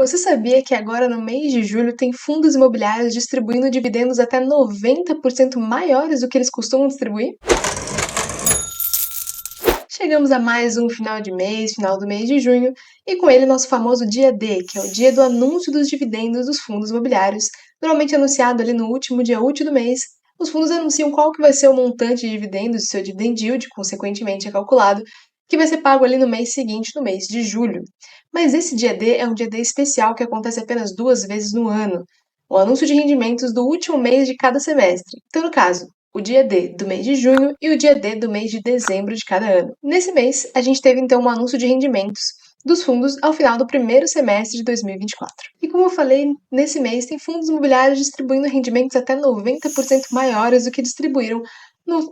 Você sabia que agora no mês de julho tem fundos imobiliários distribuindo dividendos até 90% maiores do que eles costumam distribuir? Chegamos a mais um final de mês, final do mês de junho, e com ele nosso famoso dia D, que é o dia do anúncio dos dividendos dos fundos imobiliários, normalmente anunciado ali no último dia útil do mês. Os fundos anunciam qual que vai ser o montante de dividendos, seu dividend yield, consequentemente é calculado, que vai ser pago ali no mês seguinte, no mês de julho. Mas esse dia D é um dia D especial que acontece apenas 2 vezes no ano, o anúncio de rendimentos do último mês de cada semestre. Então, no caso, o dia D do mês de junho e o dia D do mês de dezembro de cada ano. Nesse mês, a gente teve então um anúncio de rendimentos dos fundos ao final do primeiro semestre de 2024. E como eu falei, nesse mês tem fundos imobiliários distribuindo rendimentos até 90% maiores do que distribuíram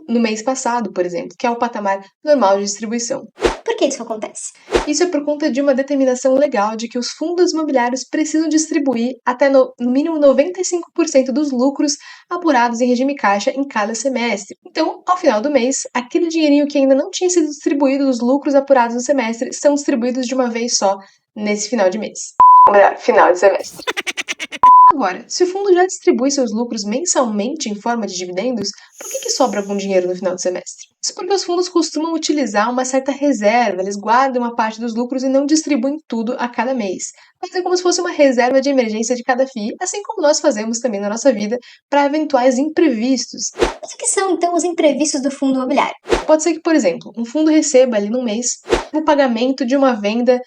no mês passado, por exemplo, que é o patamar normal de distribuição. Por que isso acontece? Isso é por conta de uma determinação legal de que os fundos imobiliários precisam distribuir até no mínimo 95% dos lucros apurados em regime caixa em cada semestre. Então, ao final do mês, aquele dinheirinho que ainda não tinha sido distribuído dos lucros apurados no semestre são distribuídos de uma vez só nesse final de mês. Ou melhor, final de semestre. Agora, se o fundo já distribui seus lucros mensalmente em forma de dividendos, por que sobra algum dinheiro no final do semestre? Isso porque os fundos costumam utilizar uma certa reserva, eles guardam uma parte dos lucros e não distribuem tudo a cada mês. Mas é como se fosse uma reserva de emergência de cada FII, assim como nós fazemos também na nossa vida para eventuais imprevistos. Mas o que são, então, os imprevistos do fundo imobiliário? Pode ser que, por exemplo, um fundo receba ali no mês o pagamento de uma venda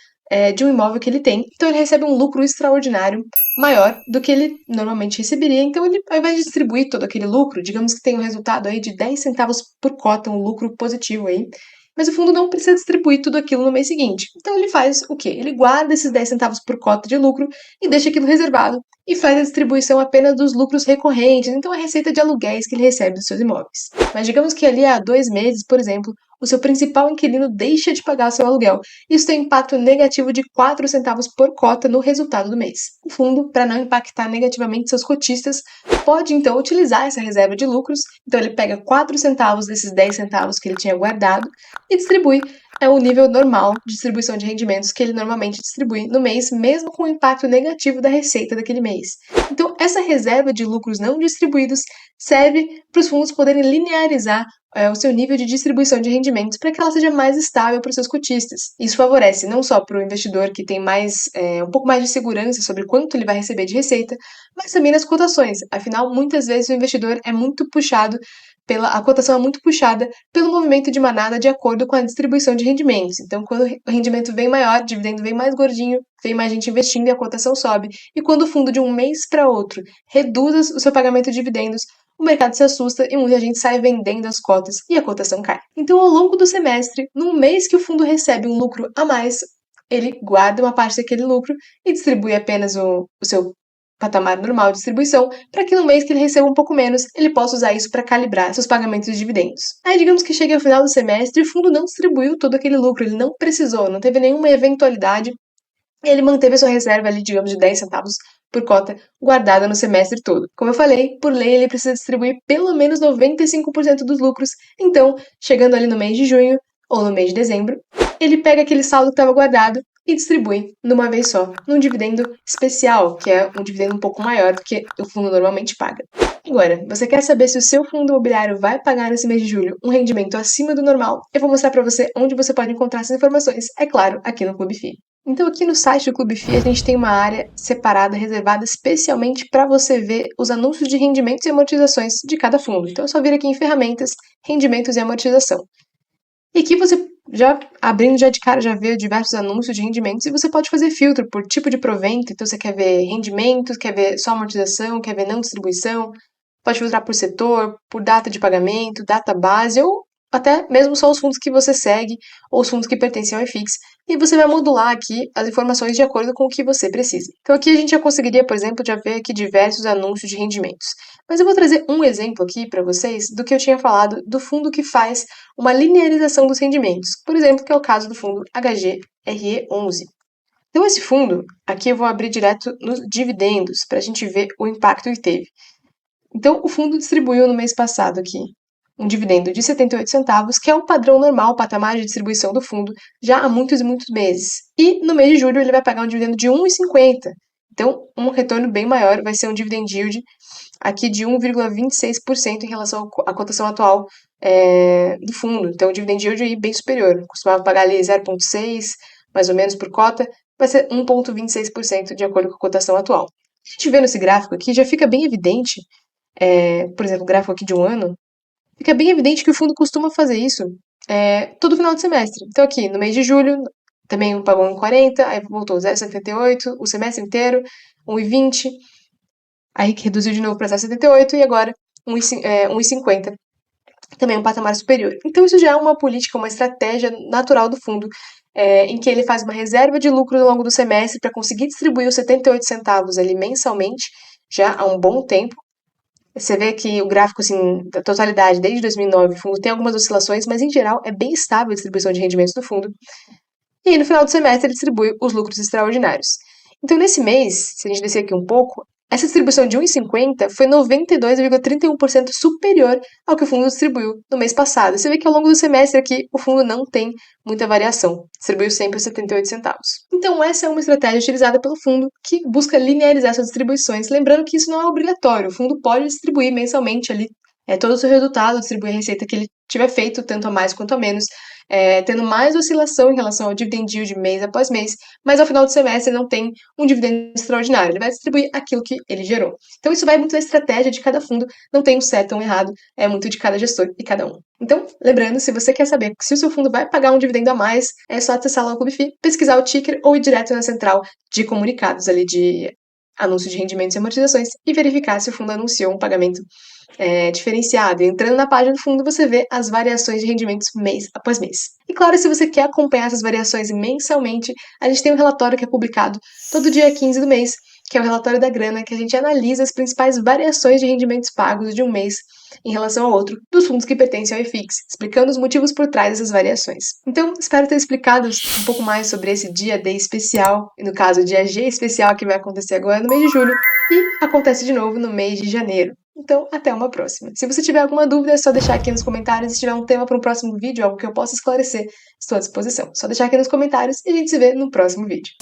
de um imóvel que ele tem, então ele recebe um lucro extraordinário maior do que ele normalmente receberia, então ele, ao invés de distribuir todo aquele lucro, digamos que tem um resultado aí de 10 centavos por cota, um lucro positivo aí, mas o fundo não precisa distribuir tudo aquilo no mês seguinte. Então ele faz o quê? Ele guarda esses 10 centavos por cota de lucro e deixa aquilo reservado e faz a distribuição apenas dos lucros recorrentes, então a receita de aluguéis que ele recebe dos seus imóveis. Mas digamos que ali há 2 meses, por exemplo, o seu principal inquilino deixa de pagar seu aluguel. Isso tem impacto negativo de 4 centavos por cota no resultado do mês. O fundo, para não impactar negativamente seus cotistas, pode então utilizar essa reserva de lucros. Então ele pega 4 centavos desses 10 centavos que ele tinha guardado e distribui o nível normal de distribuição de rendimentos que ele normalmente distribui no mês, mesmo com o impacto negativo da receita daquele mês. Então, essa reserva de lucros não distribuídos serve para os fundos poderem linearizar o seu nível de distribuição de rendimentos para que ela seja mais estável para os seus cotistas. Isso favorece não só para o investidor que tem um pouco mais de segurança sobre quanto ele vai receber de receita, mas também nas cotações. Afinal, muitas vezes o investidor é muito puxado a cotação é muito puxada pelo movimento de manada de acordo com a distribuição de rendimentos. Então, quando o rendimento vem maior, o dividendo vem mais gordinho, vem mais gente investindo e a cotação sobe. E quando o fundo de um mês para outro reduz o seu pagamento de dividendos, o mercado se assusta e muita gente sai vendendo as cotas e a cotação cai. Então, ao longo do semestre, num mês que o fundo recebe um lucro a mais, ele guarda uma parte daquele lucro e distribui apenas o seu patamar normal de distribuição, para que no mês que ele receba um pouco menos, ele possa usar isso para calibrar seus pagamentos de dividendos. Aí, digamos que chegue ao final do semestre e o fundo não distribuiu todo aquele lucro, ele não precisou, não teve nenhuma eventualidade, ele manteve a sua reserva ali, digamos, de 10 centavos por cota guardada no semestre todo. Como eu falei, por lei ele precisa distribuir pelo menos 95% dos lucros, então, chegando ali no mês de junho ou no mês de dezembro, ele pega aquele saldo que estava guardado e distribui numa vez só, num dividendo especial, que é um dividendo um pouco maior do que o fundo normalmente paga. Agora, você quer saber se o seu fundo imobiliário vai pagar nesse mês de julho um rendimento acima do normal? Eu vou mostrar para você onde você pode encontrar essas informações, é claro, aqui no Clube FI. Então, aqui no site do Clube FI, a gente tem uma área separada, reservada especialmente para você ver os anúncios de rendimentos e amortizações de cada fundo. Então, é só vir aqui em Ferramentas, Rendimentos e Amortização. E aqui você, abrindo já de cara, já vê diversos anúncios de rendimentos e você pode fazer filtro por tipo de provento. Então, você quer ver rendimentos, quer ver só amortização, quer ver não distribuição. Pode filtrar por setor, por data de pagamento, data base ou até mesmo só os fundos que você segue ou os fundos que pertencem ao IFIX. E você vai modular aqui as informações de acordo com o que você precisa. Então aqui a gente já conseguiria, por exemplo, já ver aqui diversos anúncios de rendimentos. Mas eu vou trazer um exemplo aqui para vocês do que eu tinha falado do fundo que faz uma linearização dos rendimentos. Por exemplo, que é o caso do fundo HGRE11. Então esse fundo, aqui eu vou abrir direto nos dividendos para a gente ver o impacto que teve. Então, o fundo distribuiu no mês passado aqui um dividendo de 78 centavos, que é o padrão normal, o patamar de distribuição do fundo, já há muitos e muitos meses. E no mês de julho ele vai pagar um dividendo de 1,50. Então, um retorno bem maior, vai ser um dividend yield aqui de 1,26% em relação à cotação atual do fundo. Então, o dividend yield aí bem superior. Costumava pagar ali 0,6, mais ou menos, por cota, vai ser 1,26% de acordo com a cotação atual. A gente vê nesse gráfico aqui, já fica bem evidente, por exemplo, o gráfico aqui de um ano, fica bem evidente que o fundo costuma fazer isso todo final de semestre. Então, aqui, no mês de julho, também pagou 1,40, aí voltou 0,78, o semestre inteiro, 1,20, aí que reduziu de novo para 0,78 e agora 1,50. Também um patamar superior. Então, isso já é uma política, uma estratégia natural do fundo, em que ele faz uma reserva de lucro ao longo do semestre para conseguir distribuir os 78 centavos ali mensalmente, já há um bom tempo. Você vê que o gráfico, assim, da totalidade, desde 2009, o fundo tem algumas oscilações, mas em geral é bem estável a distribuição de rendimentos do fundo. E aí, no final do semestre, ele distribui os lucros extraordinários. Então, nesse mês, se a gente descer aqui um pouco, essa distribuição de 1,50 foi 92,31% superior ao que o fundo distribuiu no mês passado. Você vê que ao longo do semestre aqui o fundo não tem muita variação, distribuiu sempre os 78 centavos. Então essa é uma estratégia utilizada pelo fundo que busca linearizar suas distribuições, lembrando que isso não é obrigatório, o fundo pode distribuir mensalmente ali todo o seu resultado, distribuir a receita que ele tiver feito, tanto a mais quanto a menos, tendo mais oscilação em relação ao dividend yield mês após mês, mas ao final do semestre não tem um dividendo extraordinário, ele vai distribuir aquilo que ele gerou. Então isso vai muito da estratégia de cada fundo, não tem um certo ou um errado, é muito de cada gestor e cada um. Então, lembrando, se você quer saber se o seu fundo vai pagar um dividendo a mais, é só acessar lá o ClubFi, pesquisar o ticker ou ir direto na central de comunicados ali de anúncio de rendimentos e amortizações e verificar se o fundo anunciou um pagamento diferenciado. Entrando na página do fundo, você vê as variações de rendimentos mês após mês. E claro, se você quer acompanhar essas variações mensalmente, a gente tem um relatório que é publicado todo dia 15 do mês, que é o relatório da grana, que a gente analisa as principais variações de rendimentos pagos de um mês em relação ao outro dos fundos que pertencem ao IFIX, explicando os motivos por trás dessas variações. Então, espero ter explicado um pouco mais sobre esse dia D especial, e no caso, o dia G especial que vai acontecer agora no mês de julho, e acontece de novo no mês de janeiro. Então, até uma próxima. Se você tiver alguma dúvida, é só deixar aqui nos comentários. Se tiver um tema para um próximo vídeo, algo que eu possa esclarecer, estou à disposição. Só deixar aqui nos comentários e a gente se vê no próximo vídeo.